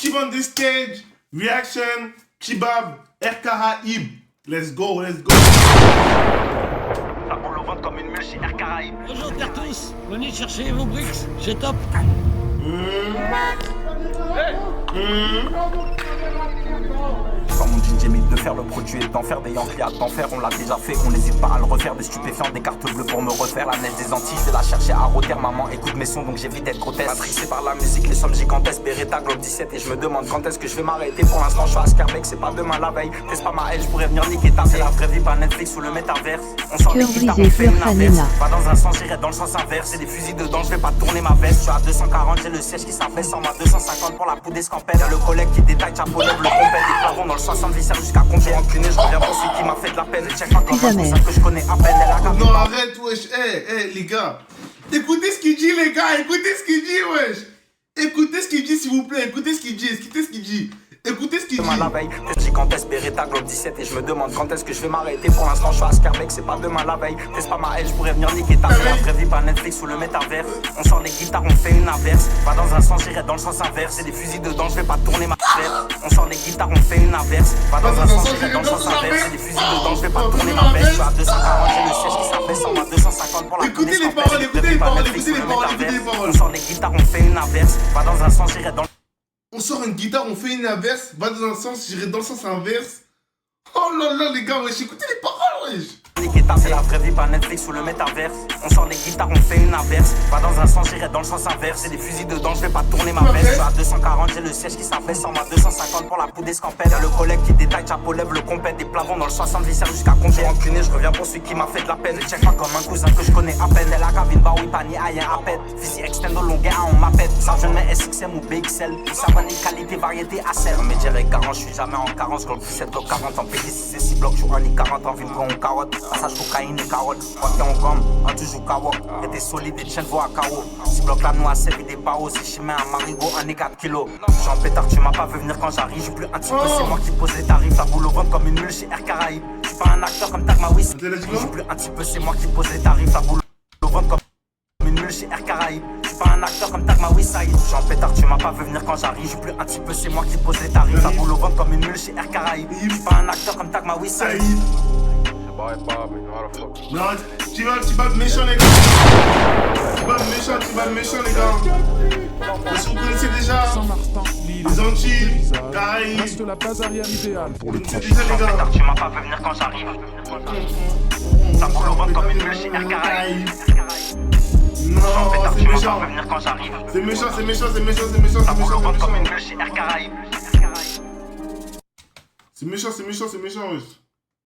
Steve on the stage, reaction, Kebab, Air Caraïbes. Let's go, let's go. Ça roule au ventre comme une mule chez Air Caraïbes. Bonjour tous, venez chercher vos bricks, c'est top. Dans mon jean j'ai mis de faire, le produit est d'enfer. Des Yankees à d'enfer, on l'a déjà fait, on n'hésite pas à le refaire. Des stupéfiants, des cartes bleues pour me refaire. La neige des Antilles, je vais la chercher à Rotter. Maman écoute mes sons donc j'évite d'être grotesque. Matrixé par la musique, les sommes gigantesques. Beretta, Globe 17 et je me demande quand est-ce que je vais m'arrêter. Pour l'instant je suis à Scarbeck, c'est pas demain la veille. Teste pas ma haine, je pourrais venir niquer ta. C'est la vraie vie, pas Netflix ou le métaverse. On sort les guitares, on fait une inverse. Pas dans un sens, j'irai dans le sens inverse. J'ai des fusils dedans, je vais pas tourner ma veste. Je suis à 240, j'ai le siège qui s'abaisse en ma 250 pour la poudre escampette. Y'a le collègue qui détaille, chapeau lève, le compète. Des plavons dans le 60 viscères jusqu'à compter enculé. Je reviens pour celui qui m'a fait de la peine. Et check pas comme moi, c'est ça que je connais à peine. Elle a Non, arrête, wesh. Les gars. Écoutez ce qu'il dit, les gars. Écoutez ce qu'il dit, wesh. Écoutez ce qu'il dit, s'il vous plaît. Écoutez ce qu'il dit. Écoutez ce qu'il dit. Écoutez ce qu'il dit. La veille, gigantesque, Beretta, Globe 17 et je me demande quand est-ce que je vais m'arrêter. Pour l'instant je suis à Scarbeck, c'est pas demain la veille. Teste pas ma haine, je pourrais venir niquer ta. C'est la vraie vie, pas Netflix ou le métaverse. On sort les guitares, on fait une inverse. Pas dans un sens, j'irai dans le sens inverse. J'ai des fusils dedans, je vais pas tourner ma tête. On sort les guitares, on fait une inverse. Pas dans un sens, j'irai dans le sens inverse. J'ai des fusils dedans, je vais pas tourner ma veste. Je suis à 240, j'ai le siège qui s'abaisse en ma 250 pour la. Écoutez les paroles, écoutez les paroles, écoutez les paroles, écoutez les paroles. On sort les guitares, on fait une inverse. Pas dans un sens, j'irai dans. On sort une guitare, on fait une inverse, va dans un sens, j'irai dans le sens inverse. Oh là là, les gars, wesh, écoutez les paroles, wesh. C'est la vraie vie, pas Netflix ou le métaverse. On sort les guitares, on fait une inverse. Pas dans un sens, j'irai dans le sens inverse. J'ai des fusils dedans, je vais pas tourner ma veste. Je suis à 240, j'ai le siège qui s'abaisse en ma 250 pour la poudre escampette. Y'a le collègue qui détaille, chapeau lève, le compète. Des plavons dans le 60 viscères jusqu'à compter enculé. Je reviens pour celui qui m'a fait de la peine. Je check pas comme un cousin que je connais à peine. Elle a Gavin Baoui, Pani, Ayen, Apet. Physi extendo, longueur, on m'appelle. Ça, je mets SXM ou BXL. Ça va qualité, variété, ACL. Mais direct garant, je suis jamais en carence. Globe 17, Globe 40 en PD6 et 6 blocs. Je suis en I40 en ville, on carotte. Passage cocaïne et carotte. Quand t'es en gomme, un toujours kawok. Et t'es solide et tiens voix à KO. Si bloque la noix, c'est des paos. Si je mets un marigot, un et 4 kilos. Jean Pétard, tu m'as pas vu venir quand j'arrive. J'suis plus un petit peu, c'est moi qui pose les tarifs. La boule au ventre comme une mule chez Air Caraïbes. J'suis pas un acteur comme Tagmaoui. J'suis plus un petit peu, c'est moi qui pose les tarifs. La boule au ventre comme une mule chez Air Caraïbes. J'suis pas un acteur comme Tagmaoui Saïd. Jean Pétard, tu m'as pas vu venir quand j'arrive. J'suis plus un petit peu, c'est moi qui pose les tarifs. La boule au ventre comme une mule chez Air Caraïbes. J'suis pas un acteur comme Tagmaoui Saïd. Non, tu vas méchant, les gars. Tu vas méchant, les gars. Parce que vous connaissez déjà les Antilles, Caraïbes. Reste la base arrière idéale pour le C'est déjà, les gars. Tu m'as pas vu venir quand j'arrive. Ça roule au ventre comme une mule chez Air Caraïbes. Non, c'est Tu m'as méchant. pas vu venir quand j'arrive. C'est méchant, c'est méchant, c'est méchant, c'est méchant, Ça c'est roule au méchant, ventre comme une c'est mule chez Air Caraïbes. méchant. C'est méchant, wesh.